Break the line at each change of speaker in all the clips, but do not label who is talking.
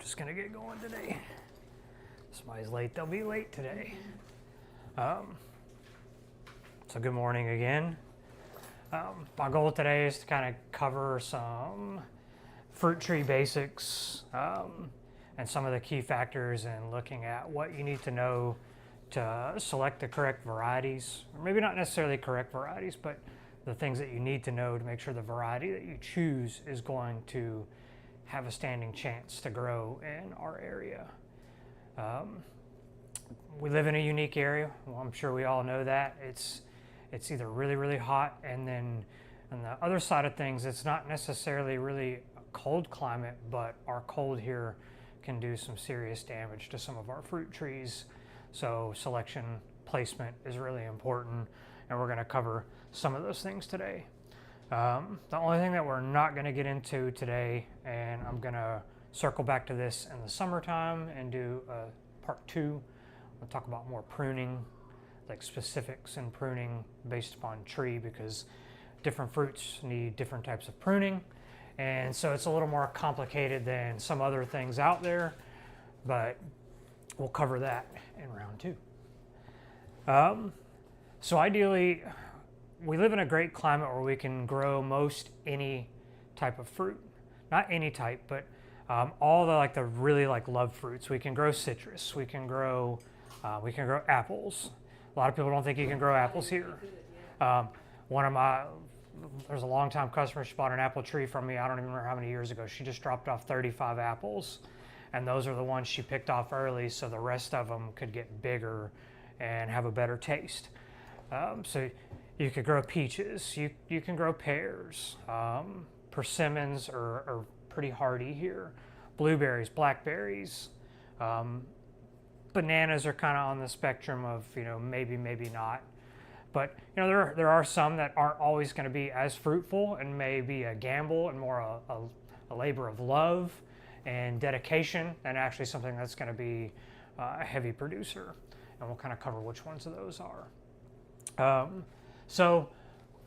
just gonna get going today. Somebody's late, they'll be late today. So good morning again. My goal today is to kind of cover some fruit tree basics and some of the key factors in looking at what you need to know to select the correct varieties, or maybe not necessarily correct varieties, but the things that you need to know to make sure the variety that you choose is going to have a standing chance to grow in our area. We live in a unique area. Well, I'm sure we all know that. It's either really, really hot, and then on the other side of things, it's not necessarily really a cold climate, but our cold here can do some serious damage to some of our fruit trees. So selection, placement is really important, and we're going to cover some of those things today. The only thing that we're not going to get into today, and I'm going to circle back to this in the summertime and do part 2. We'll talk about more pruning, like specifics in pruning based upon tree, because different fruits need different types of pruning, and so it's a little more complicated than some other things out there, but we'll cover that in round 2. So ideally, we live in a great climate where we can grow most any type of fruit. Not any type, but all the really loved fruits. We can grow citrus. We can grow apples. A lot of people don't think you can grow apples here. There's a longtime customer. She bought an apple tree from me. I don't even remember how many years ago. She just dropped off 35 apples, and those are the ones she picked off early, so the rest of them could get bigger and have a better taste. So you could grow peaches. You can grow pears. Persimmons are pretty hardy here. Blueberries, blackberries. Bananas are kind of on the spectrum of, maybe not. But, there are some that aren't always going to be as fruitful and may be a gamble and more a labor of love and dedication than actually something that's going to be a heavy producer. And we'll kind of cover which ones of those are. So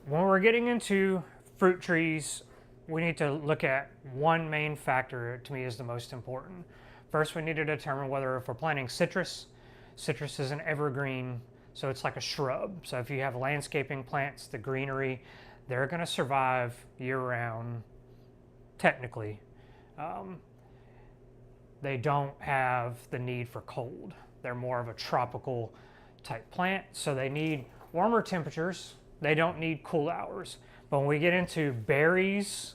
when we're getting into fruit trees, we need to look at one main factor. To me is the most important. First, we need to determine whether, if we're planting citrus is an evergreen, so it's like a shrub. So if you have landscaping plants, the greenery, they're going to survive year-round, technically. They don't have the need for cold. They're more of a tropical type plant, so they need warmer temperatures. They don't need cool hours. But when we get into berries,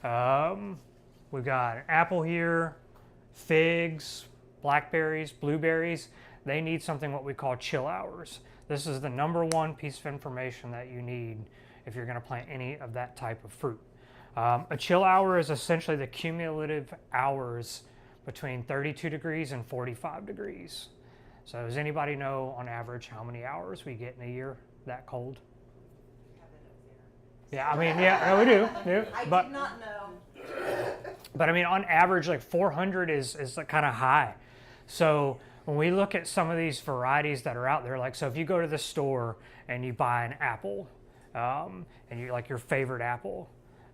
we've got an apple here, figs, blackberries, blueberries. They need something what we call chill hours. This is the number one piece of information that you need if you're going to plant any of that type of fruit. A chill hour is essentially the cumulative hours between 32 degrees and 45 degrees. So does anybody know on average how many hours we get in a year that cold? Yeah, we do.
I did not know.
But on average, 400 is kind of high. So when we look at some of these varieties that are out there, so if you go to the store and you buy an apple, and you your favorite apple,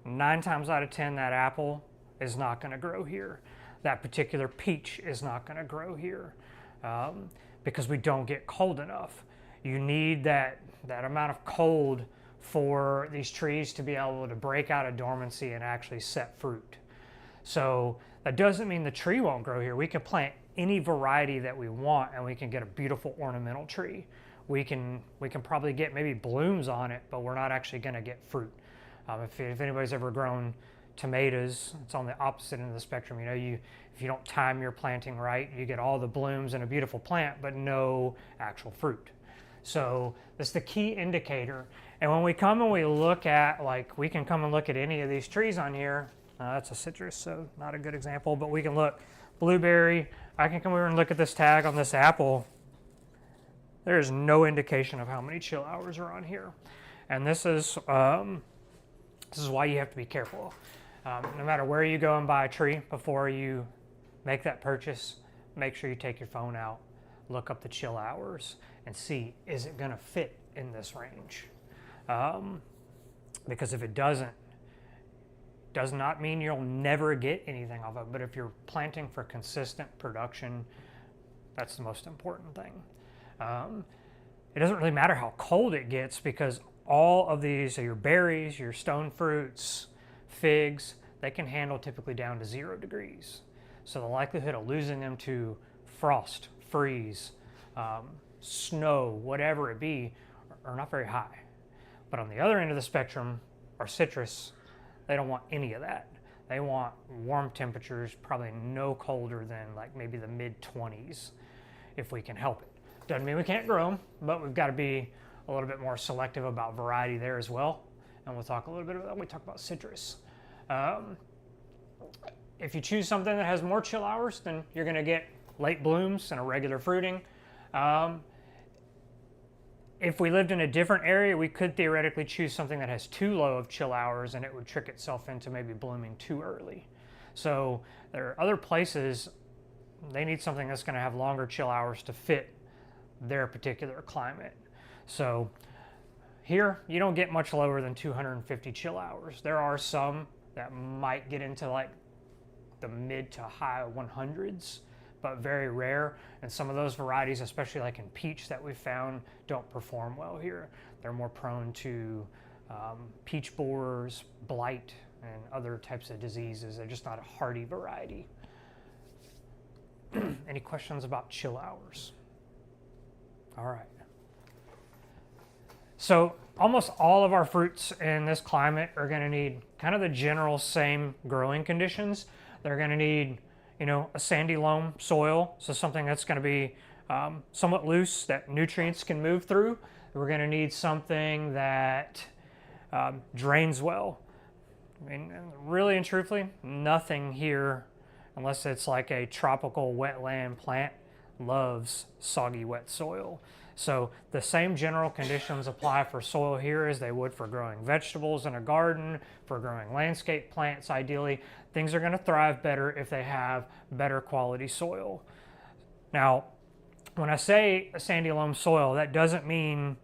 9 times out of 10 that apple is not going to grow here. That particular peach is not going to grow here because we don't get cold enough. You need that amount of cold for these trees to be able to break out of dormancy and actually set fruit. So that doesn't mean the tree won't grow here. We can plant any variety that we want and we can get a beautiful ornamental tree. We can probably get maybe blooms on it, but we're not actually going to get fruit. If anybody's ever grown tomatoes, it's on the opposite end of the spectrum. If you don't time your planting right, you get all the blooms and a beautiful plant, but no actual fruit. So that's the key indicator. And when we come and we look at, we can come and look at any of these trees on here. That's a citrus, so not a good example, but we can look. Blueberry, I can come over and look at this tag on this apple. There is no indication of how many chill hours are on here. And this is why you have to be careful. No matter where you go and buy a tree, before you make that purchase, make sure you take your phone out, look up the chill hours, and see, is it going to fit in this range? Because if it doesn't, does not mean you'll never get anything off of it, but if you're planting for consistent production, that's the most important thing. It doesn't really matter how cold it gets, because all of these are your berries, your stone fruits, figs, they can handle typically down to 0 degrees. So the likelihood of losing them to frost, freeze, snow, whatever it be, are not very high. But on the other end of the spectrum, our citrus, they don't want any of that. They want warm temperatures, probably no colder than like maybe the mid-20s if we can help it. Doesn't mean we can't grow them, but we've got to be a little bit more selective about variety there as well. And we'll talk a little bit about that when we talk about citrus. If you choose something that has more chill hours, then you're going to get late blooms and a regular fruiting. If we lived in a different area, we could theoretically choose something that has too low of chill hours, and it would trick itself into maybe blooming too early. So there are other places, they need something that's going to have longer chill hours to fit their particular climate. So here, you don't get much lower than 250 chill hours. There are some that might get into like the mid to high 100s, but very rare. And some of those varieties, especially like in peach that we've found, don't perform well here. They're more prone to peach borers, blight, and other types of diseases. They're just not a hardy variety. Any questions about chill hours? All right. So almost all of our fruits in this climate are going to need kind of the general same growing conditions. They're going to need, you know, a sandy loam soil, so something that's going to be somewhat loose that nutrients can move through. We're going to need something that drains well. I mean, really and truthfully, nothing here, unless it's like a tropical wetland plant, loves soggy wet soil. So the same general conditions apply for soil here as they would for growing vegetables in a garden, for growing landscape plants ideally. Things are going to thrive better if they have better quality soil. Now, when I say a sandy loam soil, that doesn't mean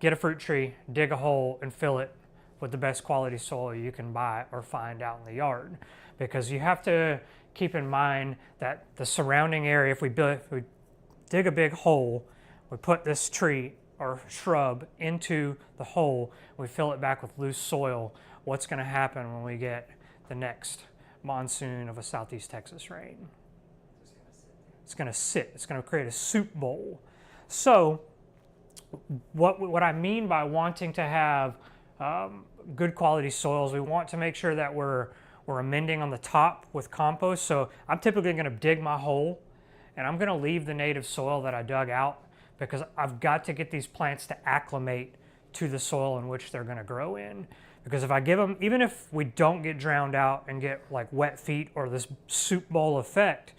get a fruit tree, dig a hole, and fill it with the best quality soil you can buy or find out in the yard. Because you have to keep in mind that the surrounding area, if we dig a big hole, we put this tree or shrub into the hole, we fill it back with loose soil, what's going to happen when we get the next monsoon of a southeast Texas rain? It's going to sit. It's going to create a soup bowl. So what I mean by wanting to have good quality soils, we want to make sure that we're amending on the top with compost. So I'm typically going to dig my hole, and I'm going to leave the native soil that I dug out, because I've got to get these plants to acclimate to the soil in which they're going to grow in. Because if I give them, even if we don't get drowned out and get like wet feet or this soup bowl effect,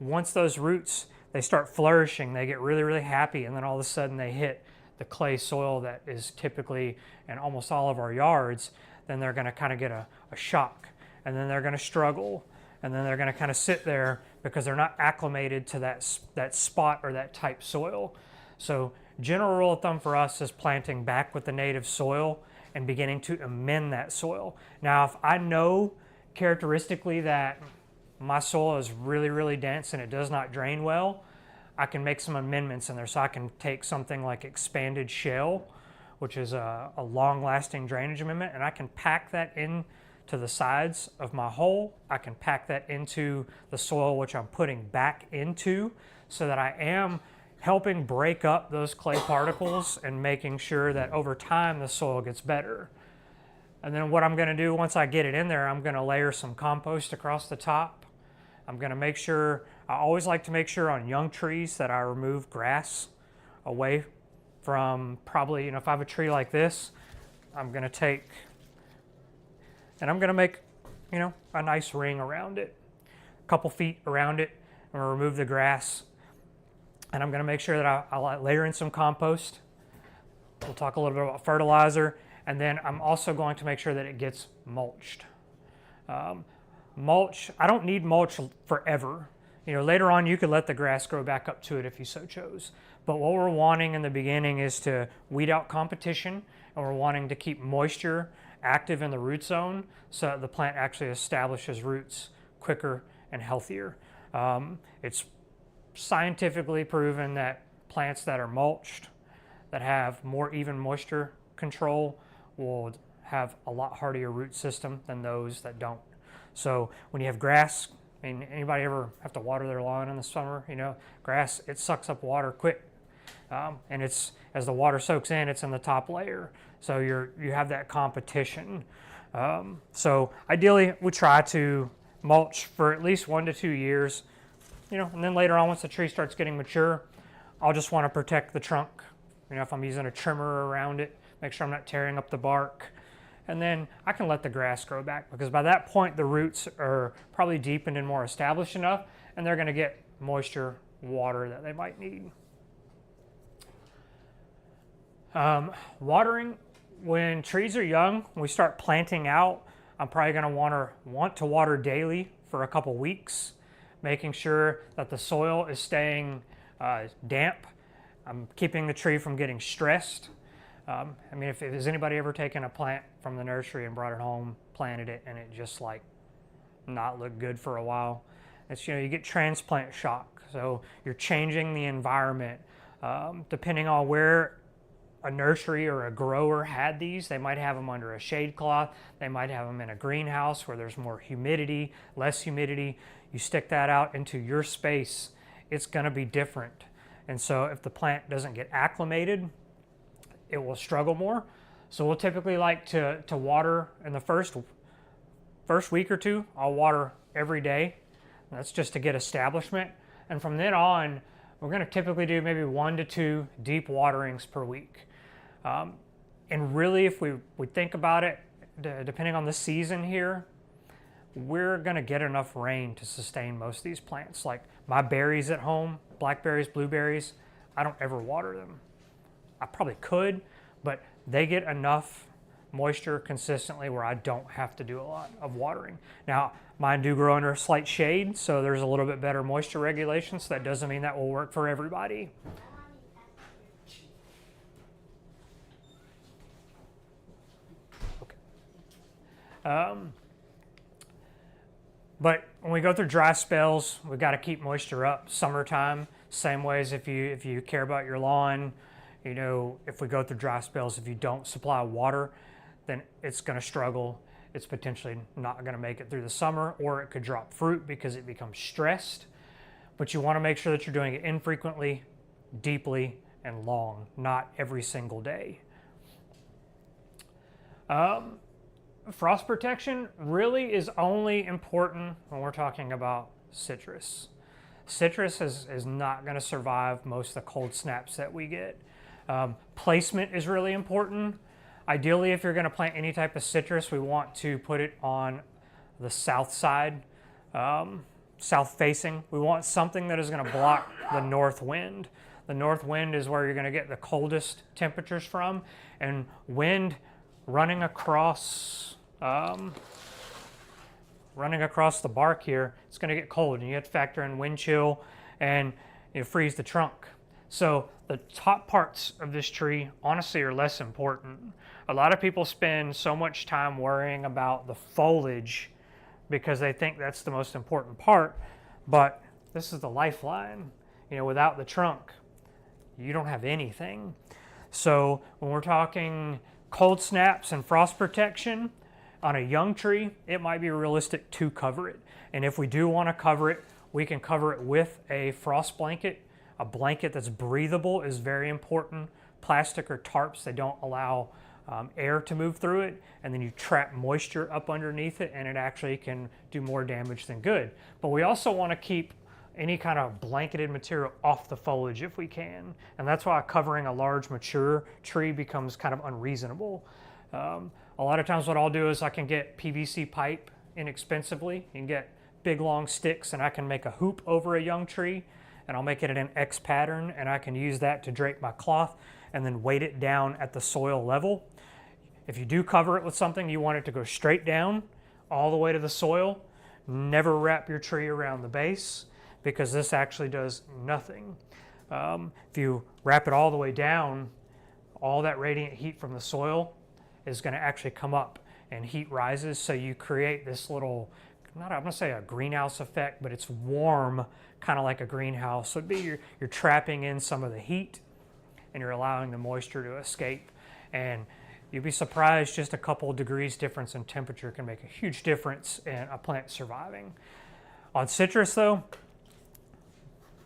once those roots, they start flourishing, they get really, really happy, and then all of a sudden they hit the clay soil that is typically in almost all of our yards, then they're going to kind of get a shock, and then they're going to struggle, and then they're going to kind of sit there because they're not acclimated to that spot or that type soil. So general rule of thumb for us is planting back with the native soil and beginning to amend that soil. Now, if I know characteristically that my soil is really, really dense and it does not drain well, I can make some amendments in there. So I can take something like expanded shell, which is a long-lasting drainage amendment, and I can pack that in to the sides of my hole. I can pack that into the soil which I'm putting back into, so that I am helping break up those clay particles and making sure that over time the soil gets better. And then what I'm going to do once I get it in there, I'm going to layer some compost across the top. I'm going to make sure, I always like to make sure on young trees that I remove grass away from, probably, if I have a tree like this, I'm going to take, and I'm going to make, a nice ring around it, a couple feet around it. I'm going to remove the grass, and I'm going to make sure that I layer in some compost. We'll talk a little bit about fertilizer, and then I'm also going to make sure that it gets mulched. Mulch, I don't need mulch forever. Later on you could let the grass grow back up to it if you so chose. But what we're wanting in the beginning is to weed out competition, and we're wanting to keep moisture active in the root zone so that the plant actually establishes roots quicker and healthier. It's scientifically proven that plants that are mulched, that have more even moisture control, will have a lot hardier root system than those that don't. So when you have grass, I mean, anybody ever have to water their lawn in the summer? You know, grass, it sucks up water quick. And it's, as the water soaks in, it's in the top layer. So you have that competition. So ideally, we try to mulch for at least 1 to 2 years, you know, and then later on, once the tree starts getting mature, I'll just want to protect the trunk. You know, if I'm using a trimmer around it, make sure I'm not tearing up the bark. And then I can let the grass grow back, because by that point, the roots are probably deepened and more established enough, and they're going to get moisture, water that they might need. Watering, when trees are young, when we start planting out, I'm probably going to want to water daily for a couple weeks, making sure that the soil is staying damp. I'm keeping the tree from getting stressed. I mean, if has anybody ever taken a plant from the nursery and brought it home, planted it, and it just like not looked good for a while? It's, you know, you get transplant shock. So you're changing the environment. Depending on where a nursery or a grower had these, they might have them under a shade cloth. They might have them in a greenhouse where there's more humidity, less humidity. You stick that out into your space, it's going to be different. And so if the plant doesn't get acclimated, it will struggle more. So we'll typically like to water in the first week or two. I'll water every day. That's just to get establishment. And from then on, we're going to typically do maybe 1 to 2 deep waterings per week. And really, if we think about it, depending on the season here, we're going to get enough rain to sustain most of these plants. Like my berries at home, blackberries, blueberries, I don't ever water them. I probably could, but they get enough moisture consistently where I don't have to do a lot of watering. Now, mine do grow under slight shade, so there's a little bit better moisture regulation, so that doesn't mean that will work for everybody. Okay. But when we go through dry spells, we've got to keep moisture up. Summertime, same way as if you care about your lawn. You know, if we go through dry spells, if you don't supply water, then it's going to struggle. It's potentially not going to make it through the summer, or it could drop fruit because it becomes stressed. But you want to make sure that you're doing it infrequently, deeply, and long, not every single day. Frost protection really is only important when we're talking about citrus. Citrus is not going to survive most of the cold snaps that we get. Placement is really important. Ideally, if you're going to plant any type of citrus, we want to put it on the south side, south facing. We want something that is going to block the north wind. The north wind is where you're going to get the coldest temperatures from, and wind running across the bark here, it's going to get cold, and you have to factor in wind chill and freeze the trunk. So the top parts of this tree honestly are less important. A lot of people spend so much time worrying about the foliage because they think that's the most important part, but this is the lifeline. You know, without the trunk, you don't have anything. So when we're talking cold snaps and frost protection on a young tree, it might be realistic to cover it. And if we do want to cover it, we can cover it with a frost blanket. A blanket that's breathable is very important. Plastic or tarps, they don't allow air to move through it, and then you trap moisture up underneath it, and it actually can do more damage than good. But we also want to keep any kind of blanketed material off the foliage if we can, and that's why covering a large mature tree becomes kind of unreasonable. A lot of times what I'll do is I can get PVC pipe inexpensively. You can get big long sticks, and I can make a hoop over a young tree, and I'll make it in an X pattern, and I can use that to drape my cloth and then weight it down at the soil level. If you do cover it with something, you want it to go straight down all the way to the soil. Never wrap your tree around the base, because this actually does nothing. If you wrap it all the way down, all that radiant heat from the soil is going to actually come up and heat rises. So you create this little, I'm going to say a greenhouse effect, but it's warm, kind of like a greenhouse. So it'd be you're trapping in some of the heat and you're allowing the moisture to escape. And you'd be surprised, just a couple of degrees difference in temperature can make a huge difference in a plant surviving. On citrus though,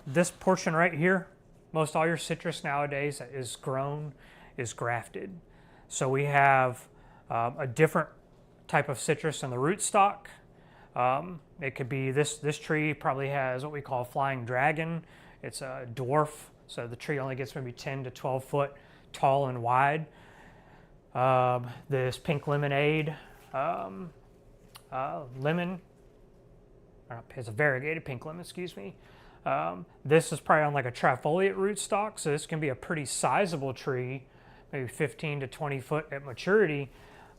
this portion right here, most all your citrus nowadays that is grown is grafted. So we have a different type of citrus in the rootstock. It could be this tree probably has what we call flying dragon. It's a dwarf, so the tree only gets maybe 10 to 12 foot tall and wide. This pink lemonade, lemon, it's a variegated pink lemon, excuse me. This is probably on like a trifoliate rootstock, so this can be a pretty sizable tree, maybe 15 to 20 foot at maturity,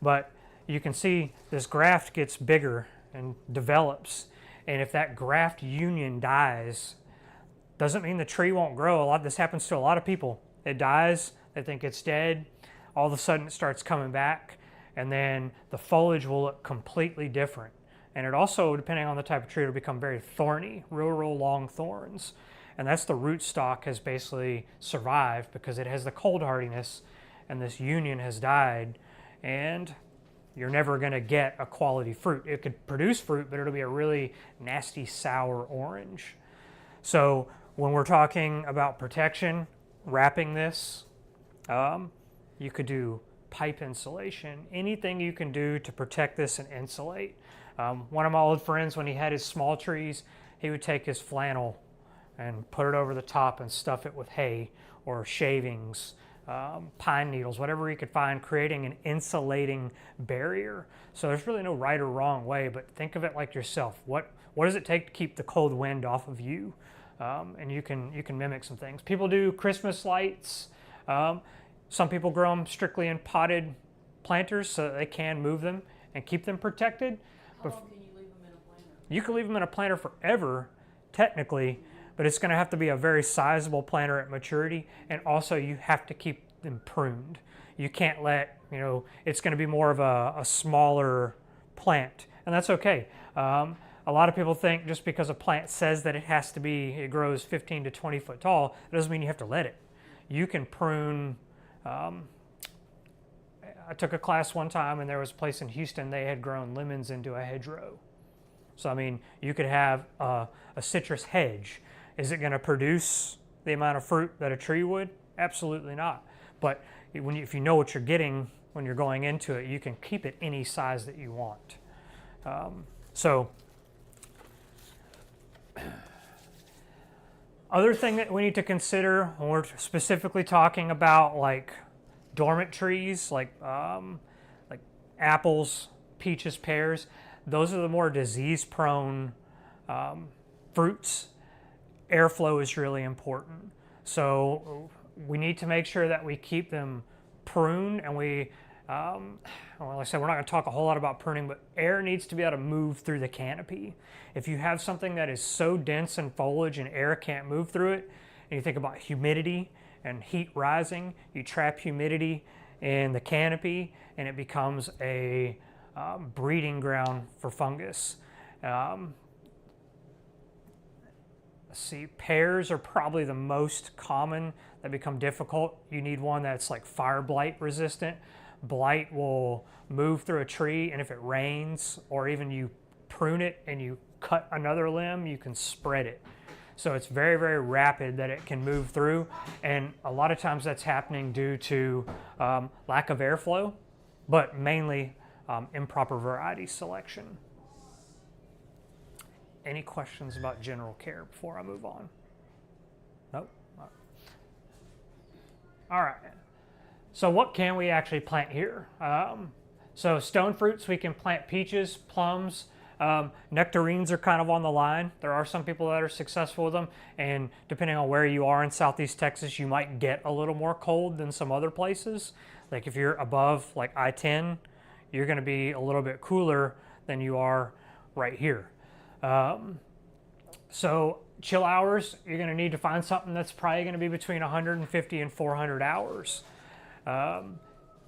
but you can see this graft gets bigger and develops, and if that graft union dies, doesn't mean the tree won't grow. This happens to a lot of people. It dies, they think it's dead, all of a sudden it starts coming back, and then the foliage will look completely different. And it also, depending on the type of tree, it'll become very thorny, real long thorns. And that's the rootstock has basically survived because it has the cold hardiness, and this union has died, and you're never going to get a quality fruit. It could produce fruit, but it'll be a really nasty sour orange. So when we're talking about protection, wrapping this, you could do pipe insulation, anything you can do to protect this and insulate. One of my old friends, when he had his small trees, he would take his flannel and put it over the top and stuff it with hay or shavings, pine needles, whatever he could find, creating an insulating barrier. So there's really no right or wrong way, but think of it like yourself. What does it take to keep the cold wind off of you? And you can mimic some things. People do Christmas lights. Some people grow them strictly in potted planters so that they can move them and keep them protected.
How long can you leave them in a planter?
You can leave them in a planter forever, technically, but it's going to have to be a very sizable planter at maturity, and also you have to keep them pruned. You can't let, it's going to be more of a smaller plant, and that's okay. A lot of people think just because a plant says that it grows 15 to 20 foot tall, it doesn't mean you have to let it. You can prune. I took a class one time, and there was a place in Houston, they had grown lemons into a hedgerow. So, I mean, you could have a citrus hedge. Is it going to produce the amount of fruit that a tree would? Absolutely not. But if you know what you're getting when you're going into it, you can keep it any size that you want. Other thing that we need to consider when we're specifically talking about like dormant trees, like apples, peaches, pears, those are the more disease-prone fruits. Airflow is really important. So we need to make sure that we keep them pruned, and like I said, we're not going to talk a whole lot about pruning, but air needs to be able to move through the canopy. If you have something that is so dense in foliage and air can't move through it, and you think about humidity and heat rising, you trap humidity in the canopy, and it becomes a breeding ground for fungus. Let's see, pears are probably the most common that become difficult. You need one that's like fire blight resistant. Blight will move through a tree, and if it rains or even you prune it and you cut another limb, you can spread it. So it's very, very rapid that it can move through, and a lot of times that's happening due to lack of airflow, but mainly improper variety selection. Any questions about general care before I move on? Nope. All right. So what can we actually plant here? So stone fruits, we can plant peaches, plums. Nectarines are kind of on the line. There are some people that are successful with them, and depending on where you are in Southeast Texas, you might get a little more cold than some other places. Like if you're above like I-10, you're going to be a little bit cooler than you are right here. So chill hours, you're going to need to find something that's probably going to be between 150 and 400 hours.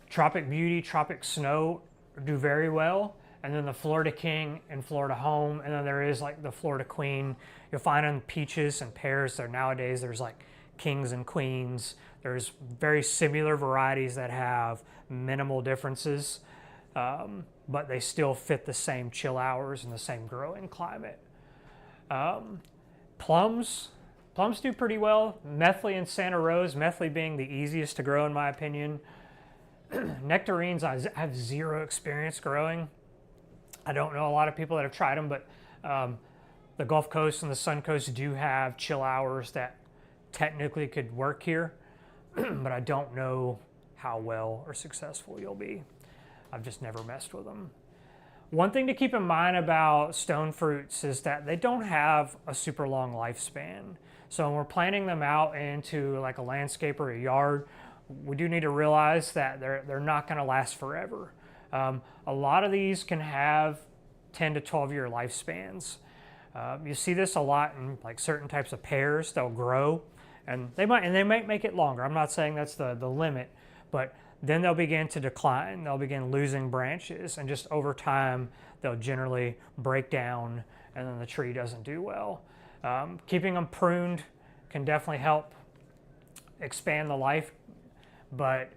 Tropic beauty, tropic snow, do very well, and then the Florida King and Florida Home, and then there is like the Florida Queen. You'll find in peaches and pears, so nowadays there's like kings and queens. There's very similar varieties that have minimal differences, but they still fit the same chill hours and the same growing climate. Plums do pretty well. Methley and Santa Rosa, Methley being the easiest to grow in my opinion. Nectarines, I have zero experience growing. I don't know a lot of people that have tried them, but the Gulf Coast and the Sun Coast do have chill hours that technically could work here, but I don't know how well or successful you'll be. I've just never messed with them. One thing to keep in mind about stone fruits is that they don't have a super long lifespan. So when we're planting them out into like a landscape or a yard, we do need to realize that they're not going to last forever. A lot of these can have 10 to 12 year lifespans. You see this a lot in like certain types of pears. They'll grow and they might make it longer. I'm not saying that's the limit, but then they'll begin to decline. They'll begin losing branches, and just over time they'll generally break down, and then the tree doesn't do well. Keeping them pruned can definitely help expand the life, but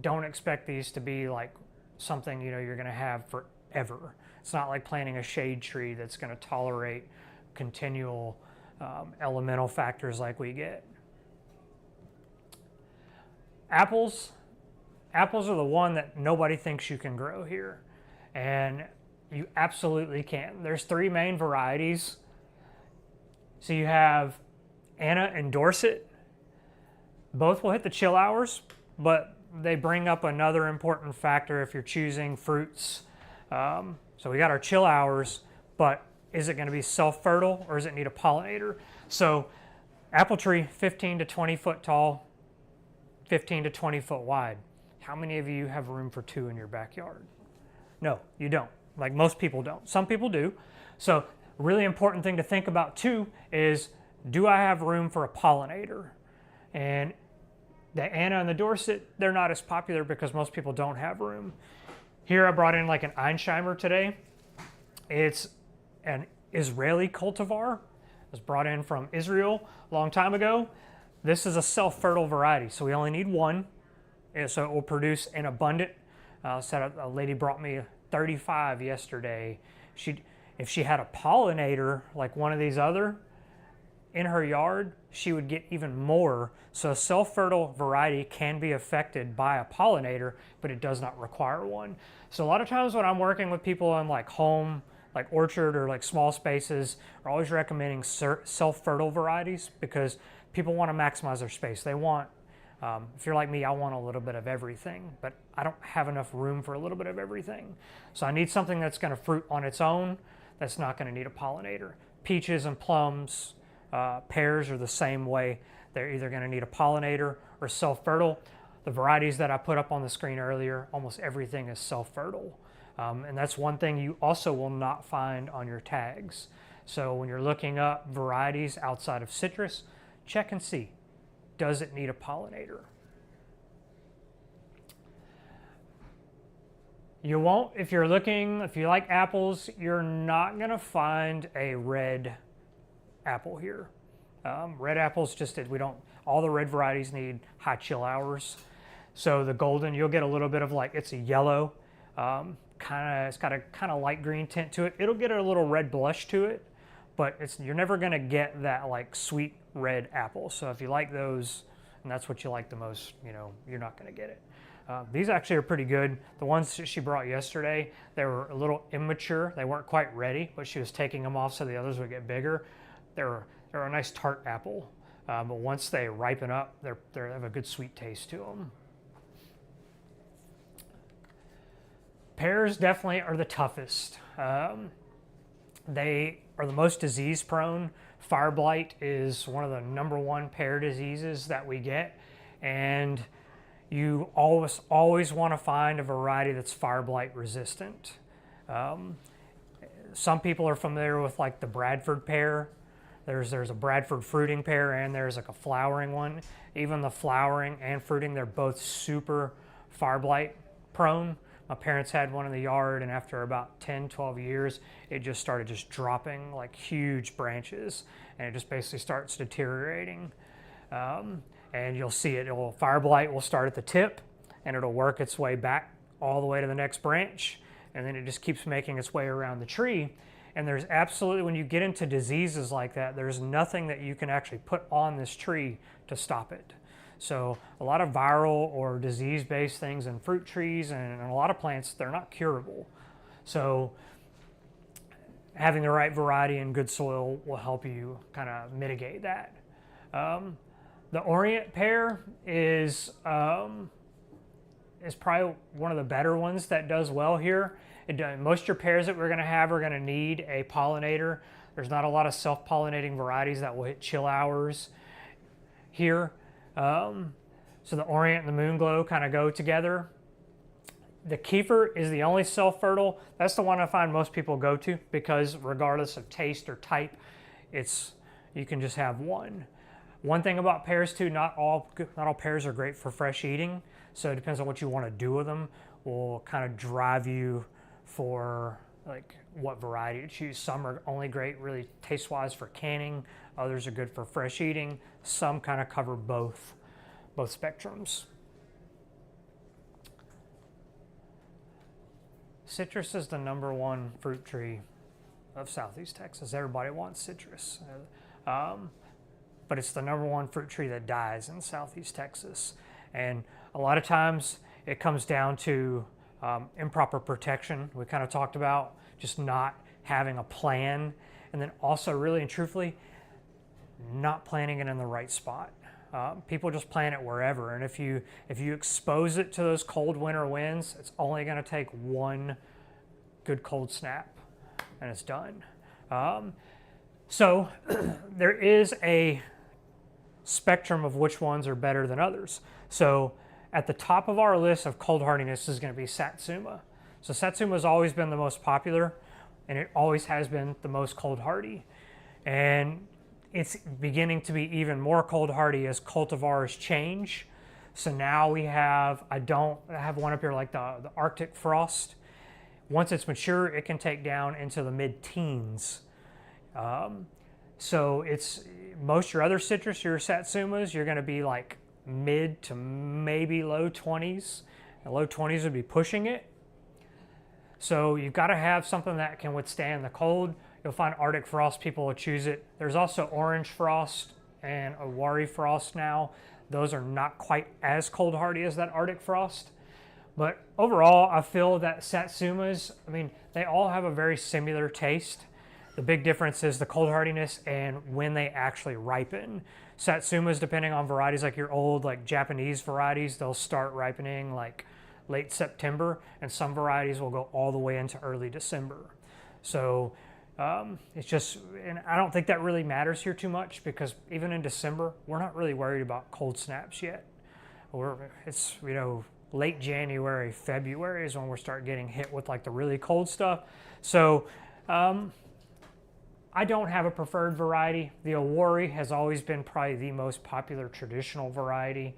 don't expect these to be like something you're going to have forever. It's not like planting a shade tree that's going to tolerate continual elemental factors like we get. Apples are the one that nobody thinks you can grow here, and you absolutely can. There's 3 main varieties. So you have Anna and Dorset. Both will hit the chill hours, but they bring up another important factor if you're choosing fruits. So we got our chill hours, but is it going to be self-fertile or does it need a pollinator? So apple tree, 15 to 20 foot tall, 15 to 20 foot wide. How many of you have room for 2 in your backyard? No, you don't. Like most people don't. Some people do. So really important thing to think about too is, do I have room for a pollinator? And the Anna and the Dorset, they're not as popular because most people don't have room. Here I brought in like an Einsheimer today. It's an Israeli cultivar. It was brought in from Israel a long time ago. This is a self-fertile variety, so we only need one. And so it will produce an abundant. A lady brought me 35 yesterday. If she had a pollinator like one of these other in her yard, she would get even more. So a self-fertile variety can be affected by a pollinator, but it does not require one. So a lot of times when I'm working with people on like home, like orchard or like small spaces, we're always recommending self-fertile varieties because people want to maximize their space. They want, if you're like me, I want a little bit of everything, but I don't have enough room for a little bit of everything. So I need something that's going to fruit on its own, that's not going to need a pollinator. Peaches and plums, pears are the same way. They're either going to need a pollinator or self-fertile. The varieties that I put up on the screen earlier, almost everything is self-fertile. And that's one thing you also will not find on your tags. So when you're looking up varieties outside of citrus, check and see, does it need a pollinator? You won't, if you like apples, you're not gonna find a red apple here. Red apples all the red varieties need high chill hours. So the golden, you'll get a little bit of like, it's a yellow, it's got a kind of light green tint to it. It'll get a little red blush to it, but you're never gonna get that like sweet red apple. So if you like those, and that's what you like the most, you're not gonna get it. These actually are pretty good. The ones that she brought yesterday, they were a little immature. They weren't quite ready, but she was taking them off so the others would get bigger. They're a nice tart apple, but once they ripen up, they have a good sweet taste to them. Pears definitely are the toughest. They are the most disease prone. Fire blight is one of the #1 pear diseases that we get, and you always want to find a variety that's fire blight resistant. Some people are familiar with like the Bradford pear. There's a Bradford fruiting pear, and there's like a flowering one. Even the flowering and fruiting, they're both super fire blight prone. My parents had one in the yard, and after about 10, 12 years, it just started just dropping like huge branches, and it just basically starts deteriorating. And you'll see it, fire blight will start at the tip, and it'll work its way back all the way to the next branch, and then it just keeps making its way around the tree. And there's absolutely, when you get into diseases like that, there's nothing that you can actually put on this tree to stop it. So a lot of viral or disease-based things in fruit trees and a lot of plants, they're not curable. So having the right variety and good soil will help you kind of mitigate that. The Orient pear is probably one of the better ones that does well here. Most of your pears that we're going to have are going to need a pollinator. There's not a lot of self-pollinating varieties that will hit chill hours here. So the Orient and the Moonglow kind of go together. The Kefir is the only self-fertile. That's the one I find most people go to because regardless of taste or type, you can just have one. One thing about pears too, not all pears are great for fresh eating. So it depends on what you want to do with them. Will kind of drive you for like what variety to choose. Some are only great really taste-wise for canning. Others are good for fresh eating. Some kind of cover both spectrums. Citrus is the #1 fruit tree of Southeast Texas. Everybody wants citrus. But it's the #1 fruit tree that dies in Southeast Texas. And a lot of times it comes down to improper protection. We kind of talked about just not having a plan, and then also really and truthfully, not planting it in the right spot. People just plant it wherever, and if you expose it to those cold winter winds, it's only going to take one good cold snap, and it's done. So there is a spectrum of which ones are better than others. So at the top of our list of cold hardiness is going to be Satsuma. So Satsuma has always been the most popular, and it always has been the most cold hardy. And it's beginning to be even more cold hardy as cultivars change. So now we have, I have one up here like the Arctic frost. Once it's mature, it can take down into the mid-teens. So it's most your other citrus, your Satsumas, you're going to be like mid to maybe low 20s. The low 20s would be pushing it. So you've got to have something that can withstand the cold. You'll find Arctic frost, people will choose it. There's also orange frost and Owari frost now. Those are not quite as cold hardy as that Arctic frost. But overall, I feel that Satsumas, they all have a very similar taste. The big difference is the cold hardiness and when they actually ripen. Satsumas, depending on varieties, like your old like Japanese varieties, they'll start ripening like late September, and some varieties will go all the way into early December. So it's just, and I don't think that really matters here too much because even in December, we're not really worried about cold snaps yet. It's late January, February is when we'll start getting hit with like the really cold stuff. So I don't have a preferred variety. The Owari has always been probably the most popular traditional variety,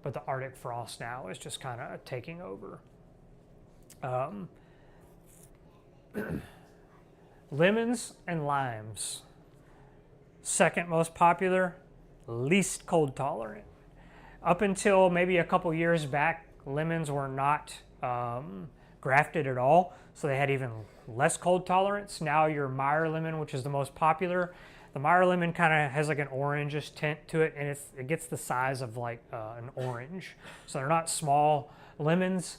but the Arctic frost now is just kind of taking over. Lemons and limes. Second most popular, least cold tolerant. Up until maybe a couple years back, lemons were not grafted at all, so they had even less cold tolerance. Now your Meyer lemon, which is the most popular, the Meyer lemon kind of has like an orangish tint to it, and it gets the size of like an orange. So they're not small lemons,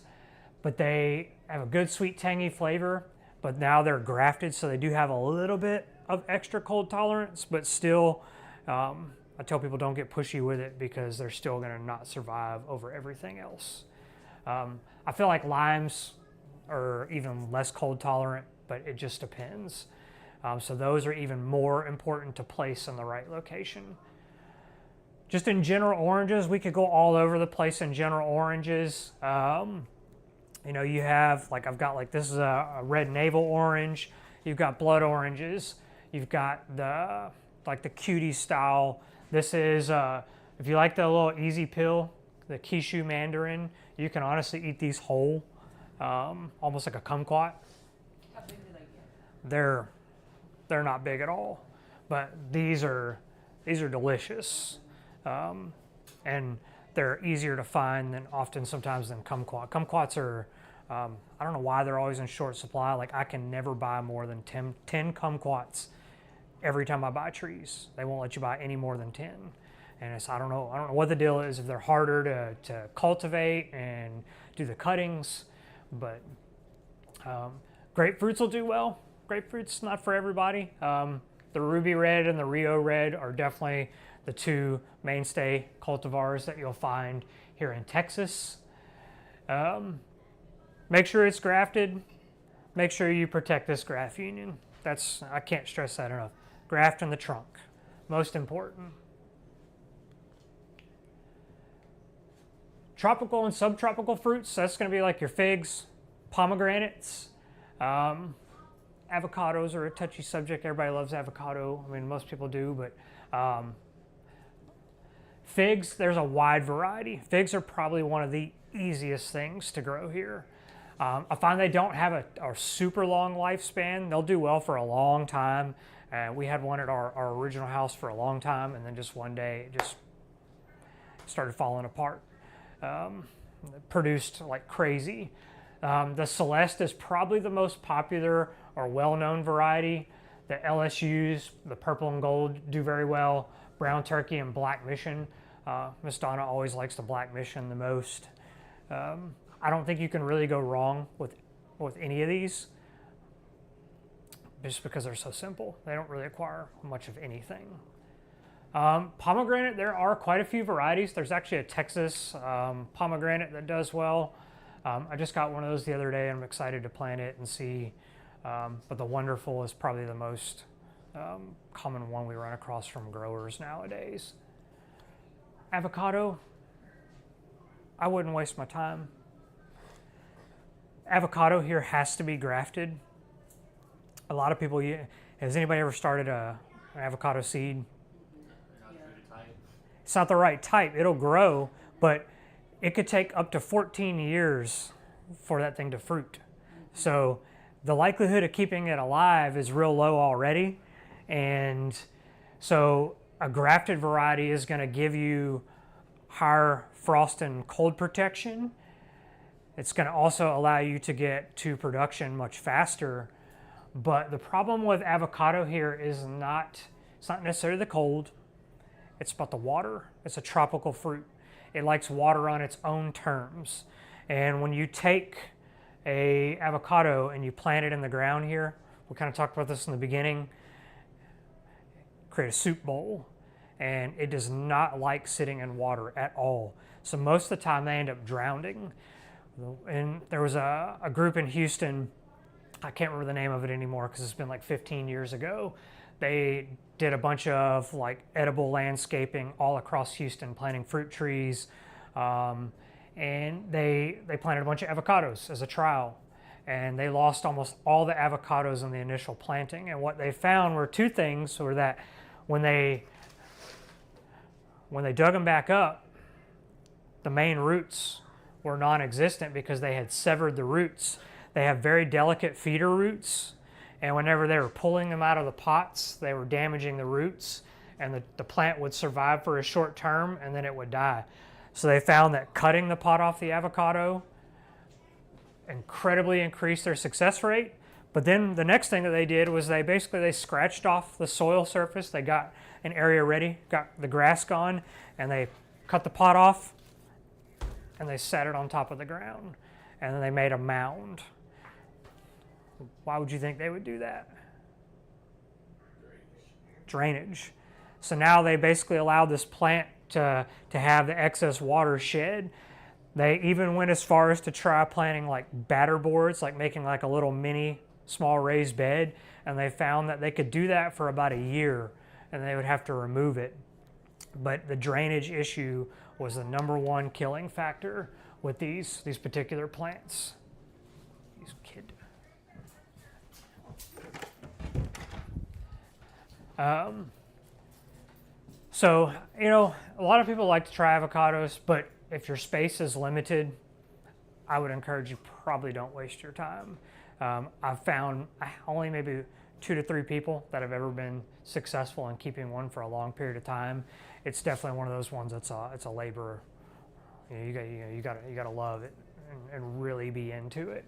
but they have a good sweet tangy flavor, but now they're grafted, so they do have a little bit of extra cold tolerance, but still, I tell people don't get pushy with it because they're still gonna not survive over everything else. I feel like limes are even less cold tolerant, but it just depends. So those are even more important to place in the right location. Just in general oranges, we could go all over the place in general oranges. You have, like I've got like, this is a red navel orange. You've got blood oranges. You've got the cutie style. This is, if you like the little easy pill, the Kishu mandarin, you can honestly eat these whole. almost like a kumquat.
How big do they get?
They're not big at all, but these are delicious, and they're easier to find than sometimes than kumquat. Kumquats are I don't know why they're always in short supply. Like I can never buy more than 10 kumquats every time I buy trees. They won't let you buy any more than 10. And it's, I don't know what the deal is, if they're harder to cultivate and do the cuttings, but grapefruits will do well. Grapefruit's not for everybody. The ruby red and the Rio red are definitely the two mainstay cultivars that you'll find here in Texas. Make sure it's grafted. Make sure you protect this graft union. I can't stress that enough. Graft in the trunk, most important. Tropical and subtropical fruits, that's going to be like your figs, pomegranates. Avocados are a touchy subject. Everybody loves avocado. I mean, most people do, but figs, there's a wide variety. Figs are probably one of the easiest things to grow here. I find they don't have a super long lifespan. They'll do well for a long time. We had one at our original house for a long time, and then just one day it just started falling apart. Produced like crazy. The Celeste is probably the most popular or well-known variety. The LSUs, the purple and gold, do very well. Brown turkey and black mission. Miss Donna always likes the black mission the most. I don't think you can really go wrong with any of these, just because they're so simple. They don't really require much of anything. Pomegranate, there are quite a few varieties. There's actually a Texas pomegranate that does well. I just got one of those the other day, and I'm excited to plant it and see. But the Wonderful is probably the most common one we run across from growers nowadays. Avocado, I wouldn't waste my time. Avocado here has to be grafted. A lot of people, has anybody ever started an avocado seed? It's not the right type. It'll grow, but it could take up to 14 years for that thing to fruit. So the likelihood of keeping it alive is real low already. And so a grafted variety is going to give you higher frost and cold protection. It's going to also allow you to get to production much faster. But the problem with avocado here is it's not necessarily the cold. It's about the water. It's a tropical fruit. It likes water on its own terms. And when you take a avocado and you plant it in the ground here, we kind of talked about this in the beginning, create a soup bowl. And it does not like sitting in water at all. So most of the time they end up drowning. And there was a group in Houston, I can't remember the name of it anymore because it's been like 15 years ago. They did a bunch of like edible landscaping all across Houston, planting fruit trees. And they planted a bunch of avocados as a trial. And they lost almost all the avocados in the initial planting. And what they found were two things, were that when they dug them back up, the main roots were non-existent because they had severed the roots. They have very delicate feeder roots, and whenever they were pulling them out of the pots, they were damaging the roots, and the plant would survive for a short term, and then it would die. So they found that cutting the pot off the avocado incredibly increased their success rate. But then the next thing that they did was they scratched off the soil surface. They got an area ready, got the grass gone, and they cut the pot off, and they set it on top of the ground, and then they made a mound. Why would you think they would do that? Drainage. So now they basically allowed this plant to have the excess water shed. They even went as far as to try planting like batter boards, like making like a little mini small raised bed, and they found that they could do that for about a year, and they would have to remove it. But the drainage issue was the #1 killing factor with these particular plants. These kid. So, a lot of people like to try avocados, but if your space is limited, I would encourage you probably don't waste your time. I've found only maybe 2 to 3 people that have ever been successful in keeping one for a long period of time. It's definitely one of those ones that's it's a labor. You got to love it and really be into it.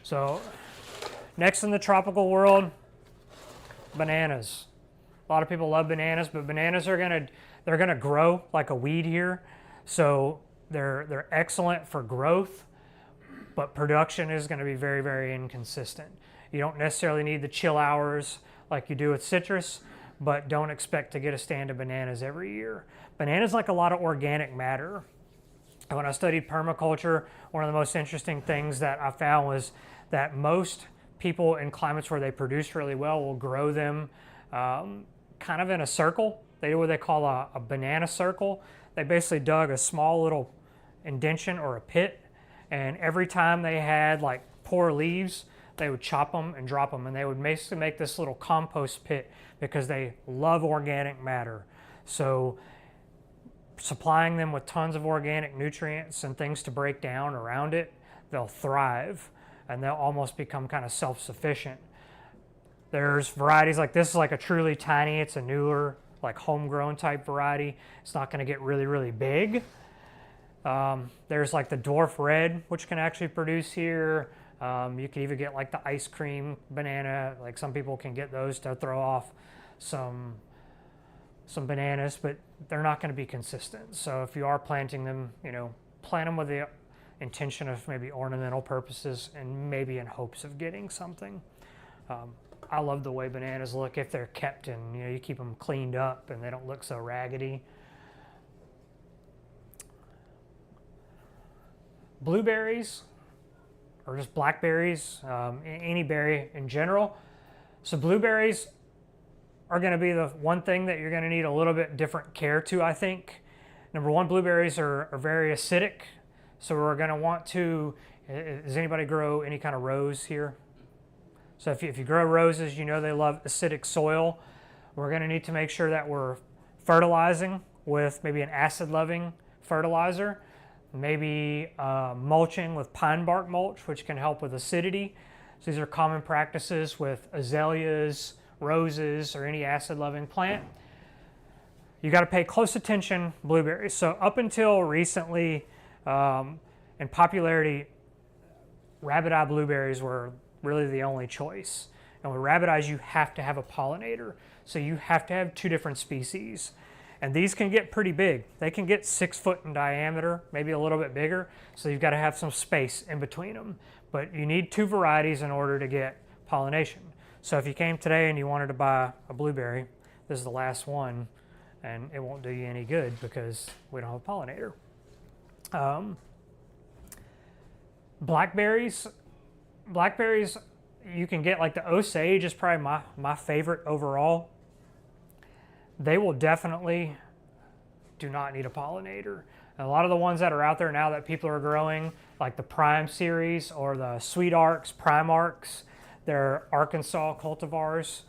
So next in the tropical world, bananas. A lot of people love bananas, but bananas are they're gonna grow like a weed here. So they're excellent for growth, but production is going to be very, very inconsistent. You don't necessarily need the chill hours like you do with citrus, but don't expect to get a stand of bananas every year. Bananas like a lot of organic matter. When I studied permaculture, one of the most interesting things that I found was that most people in climates where they produce really well will grow them kind of in a circle. They do what they call a banana circle. They basically dug a small little indention or a pit, and every time they had like poor leaves, they would chop them and drop them, and they would basically make this little compost pit because they love organic matter. So supplying them with tons of organic nutrients and things to break down around it, they'll thrive and they'll almost become kind of self-sufficient. There's varieties like this is like a truly tiny, it's a newer, like homegrown type variety. It's not going to get really, really big. There's like the dwarf red, which can actually produce here. You can even get like the ice cream banana. Like some people can get those to throw off some bananas, but they're not going to be consistent. So if you are planting them, plant them with the intention of maybe ornamental purposes and maybe in hopes of getting something. I love the way bananas look if they're kept and you keep them cleaned up and they don't look so raggedy. Blueberries, or just blackberries, any berry in general. So blueberries are going to be the one thing that you're going to need a little bit different care to, I think. Number one, blueberries are very acidic. So we're going to want to, does anybody grow any kind of rose here? So if you grow roses, they love acidic soil. We're going to need to make sure that we're fertilizing with maybe an acid-loving fertilizer, maybe mulching with pine bark mulch, which can help with acidity. So these are common practices with azaleas, roses, or any acid-loving plant. You got to pay close attention, blueberries. So up until recently, in popularity, rabbit eye blueberries were really the only choice. And with rabbit eyes, you have to have a pollinator. So you have to have 2 different species. And these can get pretty big. They can get 6 foot in diameter, maybe a little bit bigger. So you've got to have some space in between them. But you need 2 varieties in order to get pollination. So if you came today and you wanted to buy a blueberry, this is the last one, and it won't do you any good because we don't have a pollinator. Blackberries, you can get like the Osage is probably my favorite overall. They will definitely do not need a pollinator. And a lot of the ones that are out there now that people are growing, like the Prime series or the Sweet Arcs, Prime Arcs, they're Arkansas cultivars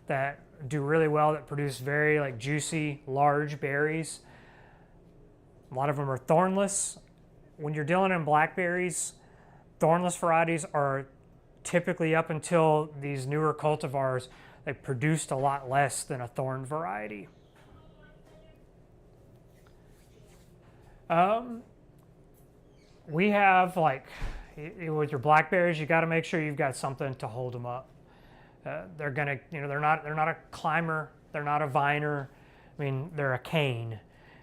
that do really well, that produce very like juicy, large berries. A lot of them are thornless. When you're dealing in blackberries, thornless varieties are typically, up until these newer cultivars, they produced a lot less than a thorn variety. We have with your blackberries, you got to make sure you've got something to hold them up. They're gonna, they're not a climber, they're not a viner. I mean, they're a cane,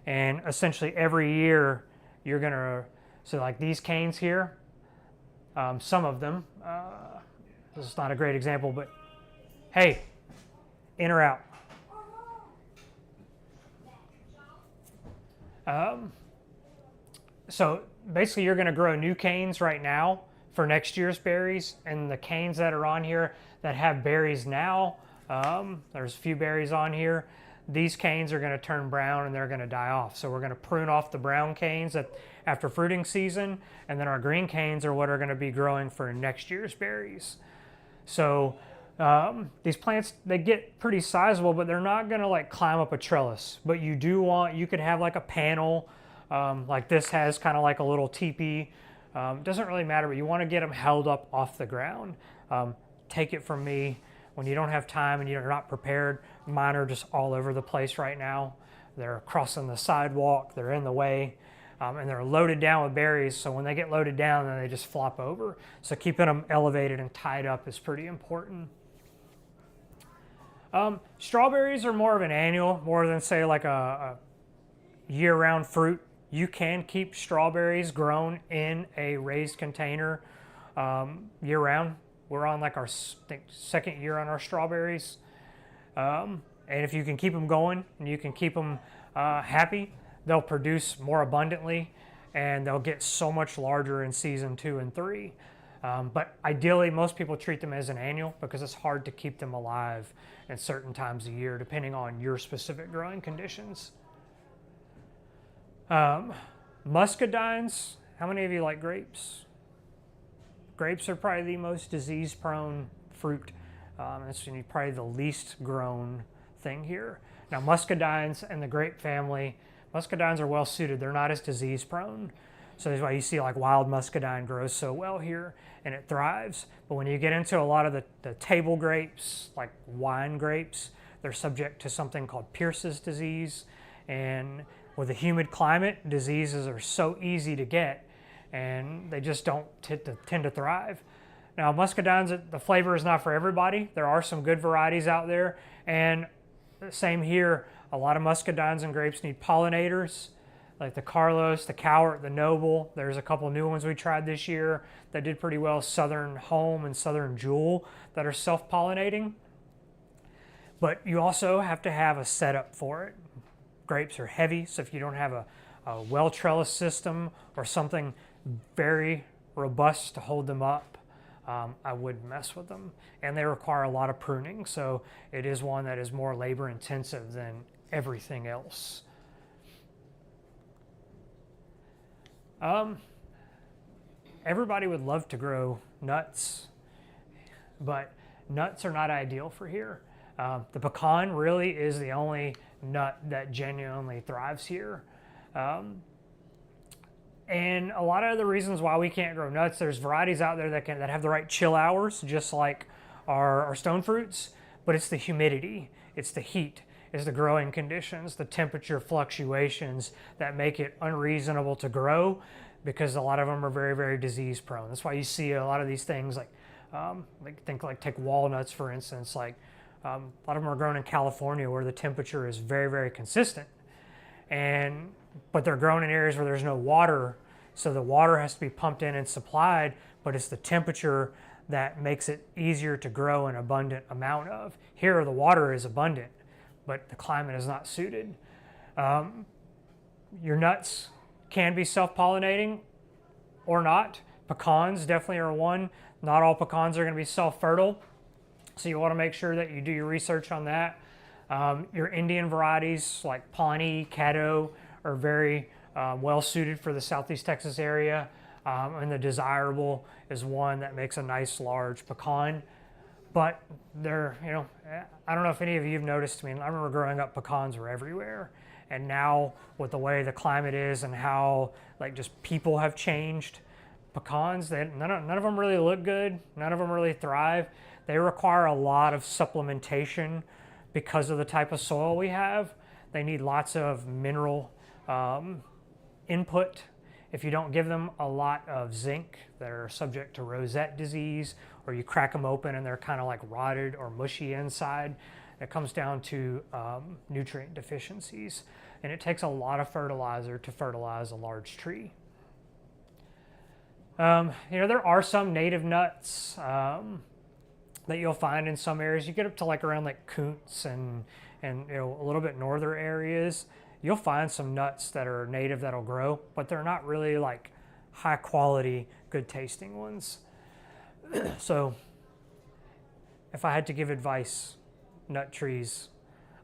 and essentially every year you're gonna. So like these canes here, some of them. This is not a great example, but hey, in or out. So basically you're going to grow new canes right now for next year's berries, and the canes that are on here that have berries now, there's a few berries on here, these canes are going to turn brown and they're going to die off. So we're going to prune off the brown canes after fruiting season, and then our green canes are what are going to be growing for next year's berries. So these plants, they get pretty sizable, but they're not going to like climb up a trellis. But you could have like a panel Like this has kind of like a little teepee. Doesn't really matter, but you want to get them held up off the ground. Take it from me, when you don't have time and you're not prepared, mine are just all over the place right now. They're crossing the sidewalk, they're in the way, and they're loaded down with berries. So when they get loaded down, then they just flop over. So keeping them elevated and tied up is pretty important. Strawberries are more of an annual, more than say like a year-round fruit. You can keep strawberries grown in a raised container year-round. We're on like our second year on our strawberries. And if you can keep them going and you can keep them happy, they'll produce more abundantly and they'll get so much larger in season 2 and 3. But ideally, most people treat them as an annual because it's hard to keep them alive at certain times of year, depending on your specific growing conditions. Muscadines, how many of you like grapes? Grapes are probably the most disease-prone fruit. It's probably the least grown thing here. Now, muscadines and the grape family, muscadines are well suited. They're not as disease-prone. So that's why you see like wild muscadine grows so well here and it thrives. But when you get into a lot of the table grapes, like wine grapes, they're subject to something called Pierce's disease. And with a humid climate, diseases are so easy to get and they just don't tend to thrive. Now, muscadines, the flavor is not for everybody. There are some good varieties out there. And same here, a lot of muscadines and grapes need pollinators, like the Carlos, the Cowart, the Noble. There's a couple new ones we tried this year that did pretty well, Southern Home and Southern Jewel, that are self-pollinating. But you also have to have a setup for it. Grapes are heavy, so if you don't have a well-trellis system or something very robust to hold them up, I wouldn't mess with them. And they require a lot of pruning, so it is one that is more labor intensive than everything else. Everybody would love to grow nuts, but nuts are not ideal for here. The pecan really is the only nut that genuinely thrives here. And a lot of the reasons why we can't grow nuts, there's varieties out there that have the right chill hours, just like our stone fruits, but it's the humidity, it's the heat, it's the growing conditions, the temperature fluctuations that make it unreasonable to grow, because a lot of them are very, very disease prone. That's why you see a lot of these things like take walnuts, for instance, a lot of them are grown in California where the temperature is very, very consistent. But they're grown in areas where there's no water, so the water has to be pumped in and supplied, but it's the temperature that makes it easier to grow an abundant amount of. Here, the water is abundant, but the climate is not suited. Your nuts can be self-pollinating or not. Pecans definitely are one. Not all pecans are going to be self-fertile, so you want to make sure that you do your research on that. Your Indian varieties like Pawnee, Caddo are very well suited for the Southeast Texas area, and the Desirable is one that makes a nice large pecan. But they're, I don't know if any of you have noticed. I mean, I remember growing up, pecans were everywhere, and now with the way the climate is and how just people have changed, pecans, none of them really look good. None of them really thrive. They require a lot of supplementation because of the type of soil we have. They need lots of mineral input. If you don't give them a lot of zinc, they're subject to rosette disease, or you crack them open and they're kind of like rotted or mushy inside. It comes down to nutrient deficiencies, and it takes a lot of fertilizer to fertilize a large tree. There are some native nuts that you'll find in some areas. You get up to around Koontz and a little bit northern areas, you'll find some nuts that are native that'll grow, but they're not really high quality, good tasting ones. So if I had to give advice, nut trees,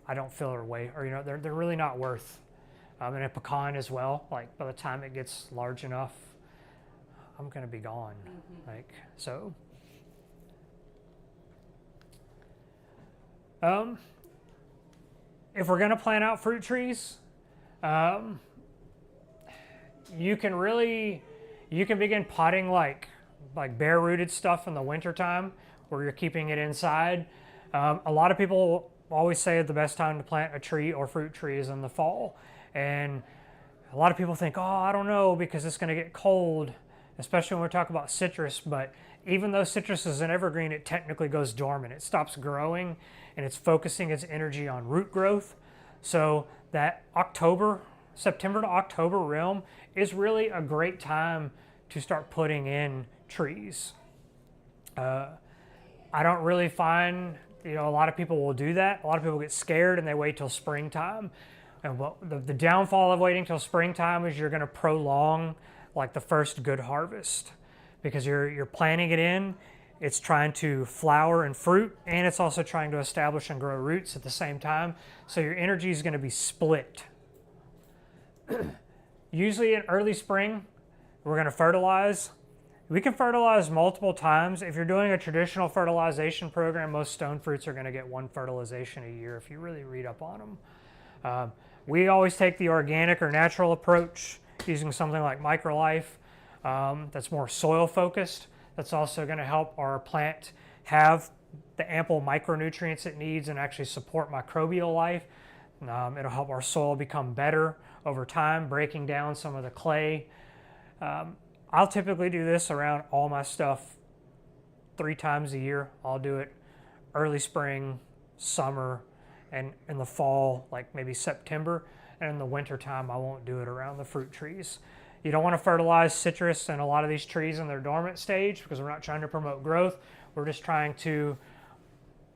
I don't feel their weight, or they're really not worth. And a pecan as well, by the time it gets large enough, I'm gonna be gone. So. If we're going to plant out fruit trees, you can begin potting like bare rooted stuff in the wintertime where you're keeping it inside. A lot of people always say the best time to plant a tree or fruit tree is in the fall. And a lot of people think, oh, I don't know, because it's going to get cold, especially when we talk about citrus. But even though citrus is an evergreen, it technically goes dormant. It stops growing and it's focusing its energy on root growth. So that September to October realm is really a great time to start putting in trees. I don't really find, a lot of people will do that. A lot of people get scared and they wait till springtime. And the downfall of waiting till springtime is you're going to prolong like the first good harvest, because you're planting it in. It's trying to flower and fruit, and it's also trying to establish and grow roots at the same time. So your energy is going to be split. Usually in early spring, we're going to fertilize. We can fertilize multiple times. If you're doing a traditional fertilization program, most stone fruits are going to get one fertilization a year if you really read up on them. We always take the organic or natural approach using something like Microlife that's more soil focused. That's also going to help our plant have the ample micronutrients it needs and actually support microbial life. It'll help our soil become better over time, breaking down some of the clay. I'll typically do this around all my stuff 3 times a year. I'll do it early spring, summer, and in the fall, like maybe September. And in the winter time, I won't do it around the fruit trees. You don't want to fertilize citrus and a lot of these trees in their dormant stage, because we're not trying to promote growth. We're just trying to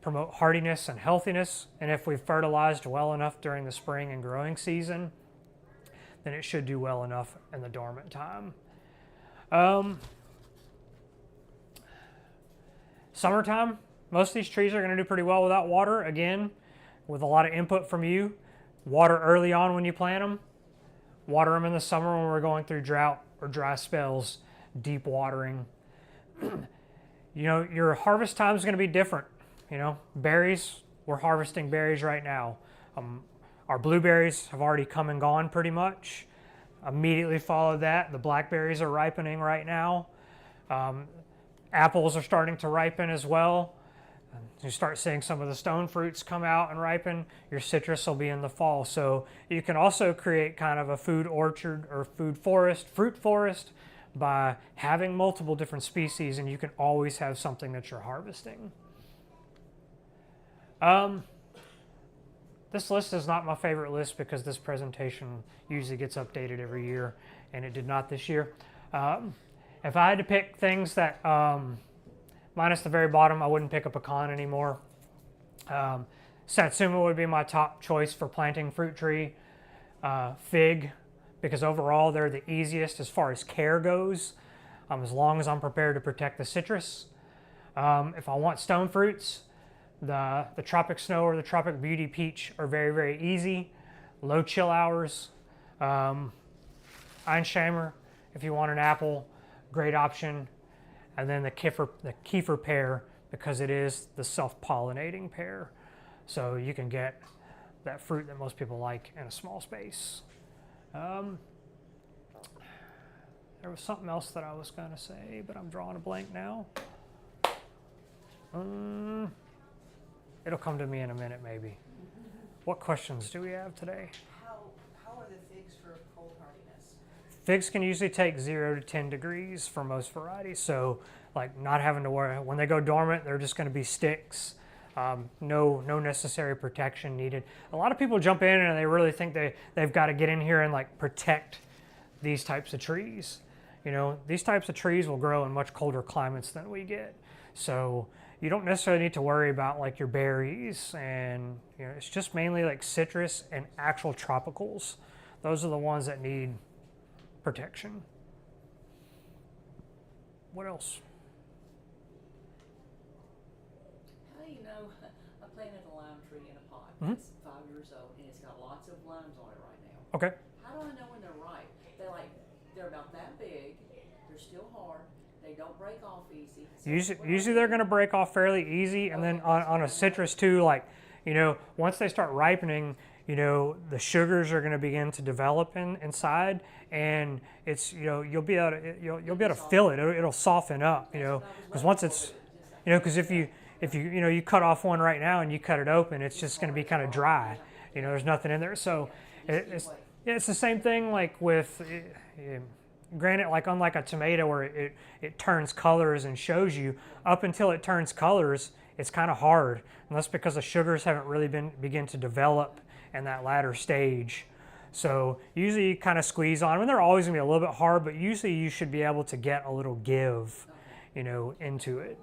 promote hardiness and healthiness. And if we've fertilized well enough during the spring and growing season, then it should do well enough in the dormant time. Summertime, most of these trees are going to do pretty well without water. Again, with a lot of input from you. Water early on when you plant them. Water them in the summer when we're going through drought or dry spells. Deep watering. Your harvest time is going to be different. Berries, we're harvesting berries right now. Our blueberries have already come and gone pretty much. Immediately followed that, the blackberries are ripening right now. Apples are starting to ripen as well. You start seeing some of the stone fruits come out and ripen. Your citrus will be in the fall. So you can also create kind of a food orchard or fruit forest by having multiple different species, and you can always have something that you're harvesting. This list is not my favorite list because this presentation usually gets updated every year, and it did not this year. If I had to pick things that, minus the very bottom, I wouldn't pick a pecan anymore. Satsuma would be my top choice for planting fruit tree. Fig, because overall they're the easiest as far as care goes, as long as I'm prepared to protect the citrus. If I want stone fruits, the Tropic Snow or the Tropic Beauty Peach are very, very easy. Low chill hours. Einsheimer, if you want an apple, great option. And then the Kiefer pear, because it is the self-pollinating pear. So you can get that fruit that most people like in a small space. There was something else that I was going to say, but I'm drawing a blank now. It'll come to me in a minute, maybe. What questions do we have today?
How are the figs for cold hardiness?
Figs can usually take 0 to 10 degrees for most varieties, so like not having to worry. When they go dormant, they're just going to be sticks. No necessary protection needed. A lot of people jump in and they really think they've got to get in here and like protect these types of trees. These types of trees will grow in much colder climates than we get. So you don't necessarily need to worry about like your berries, and it's just mainly like citrus and actual tropicals. Those are the ones that need protection. What else?
How do you know? I planted a lime tree in a pot.
Mm-hmm.
It's 5 years old and it's got lots of limes on it right now.
Okay.
How do I know when they're ripe? They're about that big. They're still hard. They don't break off easy. So
Usually they're going to break off fairly easy, and then on a citrus too, like once they start ripening, the sugars are going to begin to develop inside, and it's you'll be able to feel it. It'll soften up, because once it's because if you cut off one right now and you cut it open, it's just going to be kind of dry. There's nothing in there. So it's the same thing like with. Granted, like unlike a tomato where it turns colors and shows you, up until it turns colors, it's kind of hard, and that's because the sugars haven't really begin to develop in that latter stage. So usually you kind of squeeze on them, and they're always going to be a little bit hard, but usually you should be able to get a little give, into it.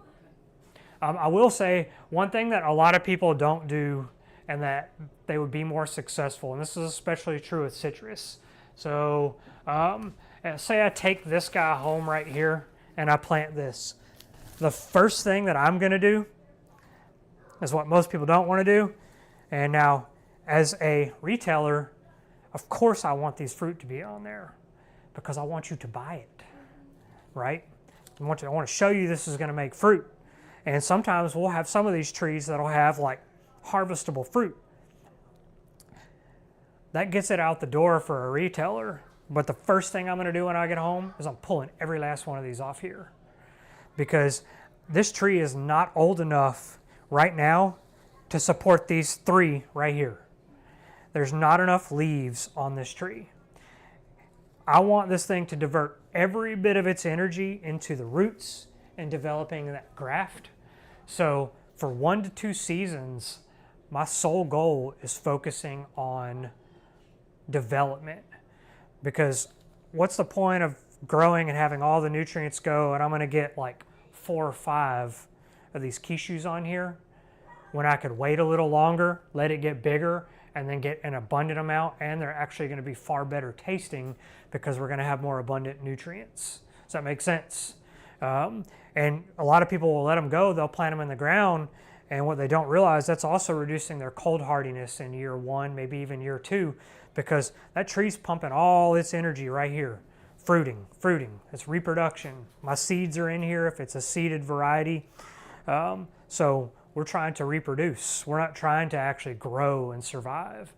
I will say one thing that a lot of people don't do and that they would be more successful, and this is especially true with citrus. So say I take this guy home right here and I plant this. The first thing that I'm going to do is what most people don't want to do. And now, as a retailer, of course I want these fruit to be on there because I want you to buy it, right? I want to show you this is going to make fruit. And sometimes we'll have some of these trees that'll have like harvestable fruit. That gets it out the door for a retailer. But the first thing I'm going to do when I get home is I'm pulling every last one of these off here, because this tree is not old enough right now to support these 3 right here. There's not enough leaves on this tree. I want this thing to divert every bit of its energy into the roots and developing that graft. So for 1 to 2 seasons, my sole goal is focusing on development. Because what's the point of growing and having all the nutrients go and I'm going to get like 4 or 5 of these quiches on here when I could wait a little longer, let it get bigger, and then get an abundant amount, and they're actually going to be far better tasting because we're going to have more abundant nutrients. Does that make sense? And a lot of people will let them go. They'll plant them in the ground, and what they don't realize, that's also reducing their cold hardiness in year 1, maybe even year 2, because that tree's pumping all its energy right here. Fruiting. It's reproduction. My seeds are in here if it's a seeded variety. So we're trying to reproduce. We're not trying to actually grow and survive.